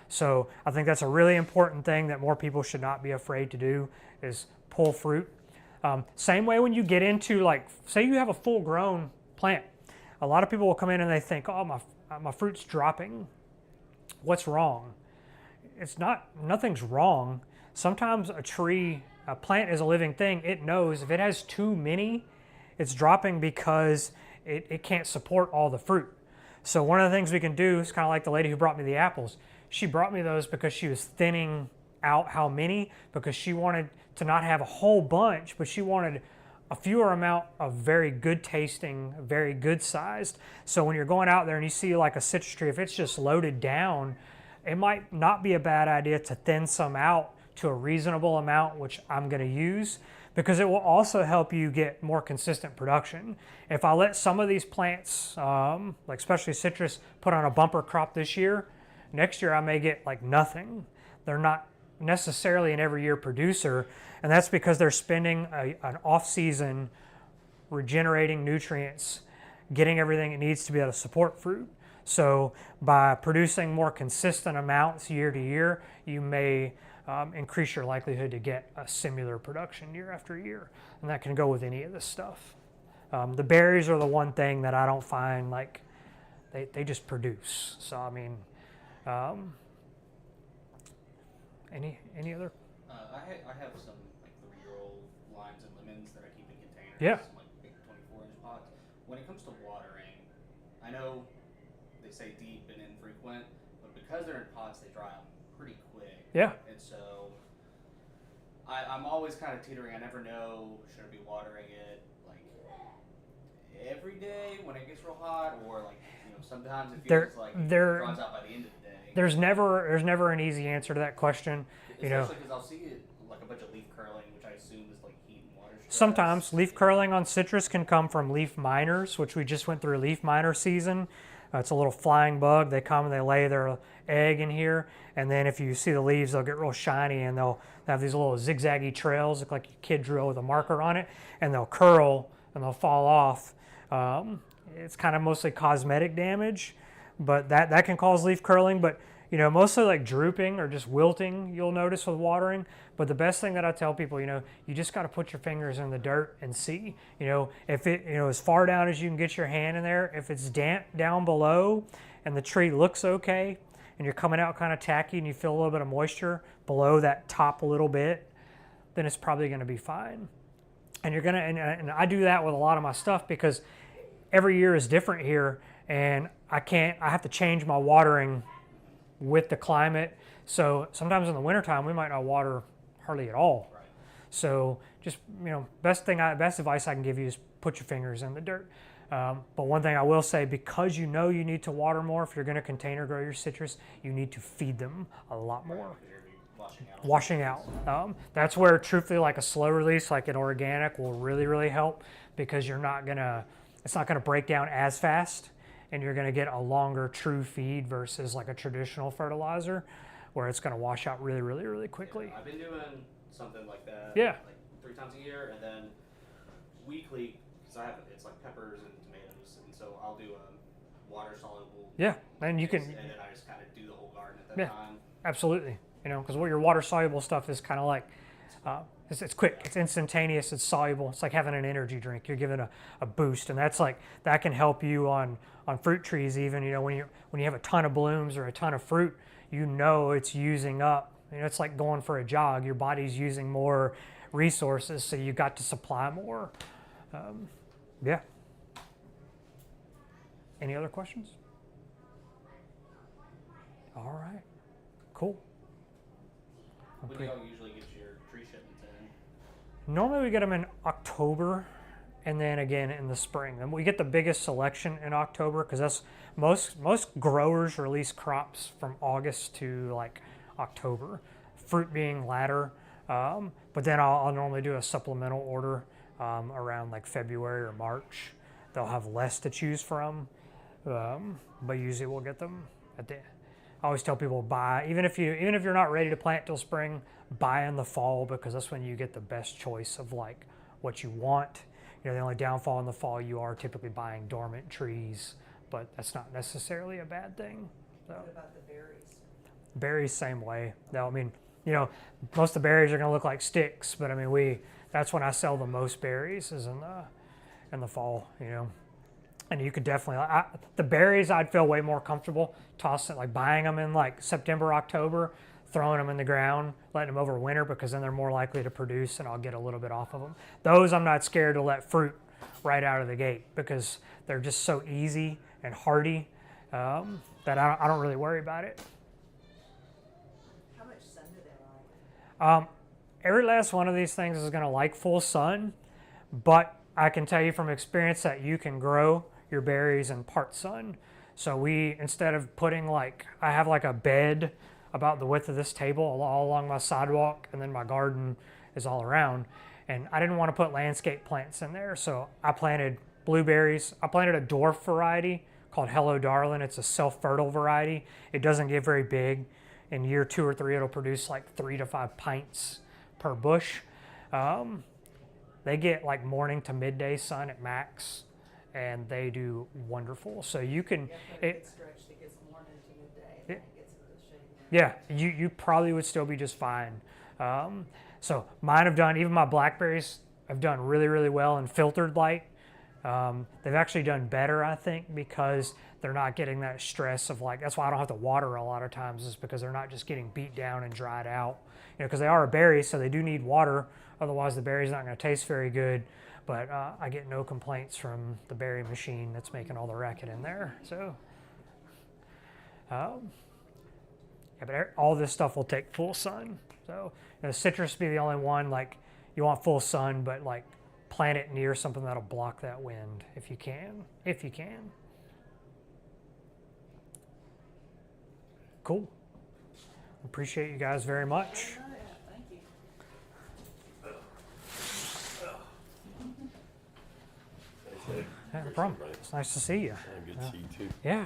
So I think that's a really important thing that more people should not be afraid to do, is pull fruit. Same way when you get into, like, say you have a full grown plant. A lot of people will come in and they think, oh, my fruit's dropping. What's wrong? It's not, nothing's wrong. Sometimes a plant is a living thing. It knows if it has too many, it's dropping because it can't support all the fruit. So one of the things we can do is kind of like the lady who brought me the apples. She brought me those because she was thinning out how many, because she wanted to not have a whole bunch, but she wanted a fewer amount of very good tasting, very good sized. So when you're going out there and you see like a citrus tree, if it's just loaded down, it might not be a bad idea to thin some out to a reasonable amount, which I'm going to use, because it will also help you get more consistent production. If I let some of these plants, like especially citrus, put on a bumper crop this year, next year I may get like nothing. They're not necessarily an every year producer, and that's because they're spending an off season regenerating nutrients, getting everything it needs to be able to support fruit. So by producing more consistent amounts year to year, you may increase your likelihood to get a similar production year after year. And that can go with any of this stuff. The berries are the one thing that I don't find, like, they just produce. So, I mean, any other?
I have some like 3-year-old limes and lemons that I keep in containers.
Yeah.
Like big 24-inch pots. When it comes to watering, I know they say deep and infrequent, but because they're in pots, they dry up pretty quick.
Yeah.
And so I'm always kind of teetering. I never know, should I be watering it like every day when it gets real hot, or like, sometimes it feels like it dries out by the end of the day.
There's never an easy answer to that question.
Especially because I'll see it like a bunch of leaf curling, which I assume is like heat and water stress.
Sometimes leaf curling on citrus can come from leaf miners, which we just went through leaf miner season. It's a little flying bug. They come and they lay their egg in here, and then if you see the leaves, they'll get real shiny, and they'll have these little zigzaggy trails, look like your kid drew with a marker on it, and they'll curl and they'll fall off. It's kind of mostly cosmetic damage, but that can cause leaf curling. But mostly like drooping or just wilting, you'll notice with watering. But the best thing that I tell people, you just got to put your fingers in the dirt and see, if it, as far down as you can get your hand in there, if it's damp down below and the tree looks okay and you're coming out kind of tacky and you feel a little bit of moisture below that top a little bit, then it's probably going to be fine. And you're going to, and I do that with a lot of my stuff because every year is different here, and I have to change my watering with the climate. So sometimes in the wintertime, we might not water hardly at all.
Right.
So just, best advice I can give you is put your fingers in the dirt. But one thing I will say, because you need to water more, if you're going to container grow your citrus, you need to feed them a lot more. Washing out. That's where, truthfully, like a slow release, like an organic, will really, really help, because it's not gonna break down as fast, and you're gonna get a longer true feed versus like a traditional fertilizer, where it's gonna wash out really, really, really quickly.
Yeah, I've been doing something like that.
Yeah.
Like 3 times a year, and then weekly, because it's like peppers and tomatoes, and so I'll do a water soluble.
Yeah, and you can.
And then I just kind of do the whole garden at that time.
Absolutely. Because what your water soluble stuff is kind of like, it's quick, it's instantaneous, it's soluble. It's like having an energy drink. You're given a boost, and that can help you on fruit trees even. When you have a ton of blooms or a ton of fruit, it's using up. It's like going for a jog. Your body's using more resources, so you got to supply more. Yeah. Any other questions? All right. Cool.
When do y'all usually get your tree shipments in?
Normally we get them in October, and then again in the spring. And we get the biggest selection in October, because that's most growers release crops from August to like October, fruit being latter. But then I'll normally do a supplemental order around like February or March. They'll have less to choose from, but usually we'll get them at the. I always tell people, buy, even if you're not ready to plant till spring, buy in the fall, because that's when you get the best choice of like what you want. The only downfall in the fall, you are typically buying dormant trees, but that's not necessarily a bad thing. So.
What about the berries?
Berries, same way. No, most of the berries are going to look like sticks, but that's when I sell the most berries, is in the fall. And you could definitely, the berries I'd feel way more comfortable tossing, like buying them in like September, October, throwing them in the ground, letting them overwinter, because then they're more likely to produce and I'll get a little bit off of them. Those I'm not scared to let fruit right out of the gate, because they're just so easy and hardy that I don't really worry about it.
How much sun do they like?
Every last one of these things is going to like full sun, but I can tell you from experience that you can grow your berries in part sun. So instead of putting I have like a bed about the width of this table all along my sidewalk, and then my garden is all around. And I didn't want to put landscape plants in there, so I planted blueberries. I planted a dwarf variety called Hello Darlin'. It's a self-fertile variety. It doesn't get very big. In year 2 or 3, it'll produce like 3 to 5 pints per bush. They get like morning to midday sun at max, and they do wonderful. So you can.
It stretched. It gets morning to midday, and then it gets into the shade.
Yeah, you probably would still be just fine. So mine have done, even my blackberries have done really, really well in filtered light. They've actually done better, I think, because they're not getting that stress of that's why I don't have to water a lot of times, is because they're not just getting beat down and dried out. Because they are a berry, so they do need water. Otherwise, the berry's not going to taste very good. But I get no complaints from the berry machine that's making all the racket in there. So, but all this stuff will take full sun. So, citrus be the only one you want full sun, but plant it near something that'll block that wind if you can. Cool. Appreciate you guys very much.
Thank you.
Yeah, no problem. It's nice to see you.
Good to see you too.
Yeah.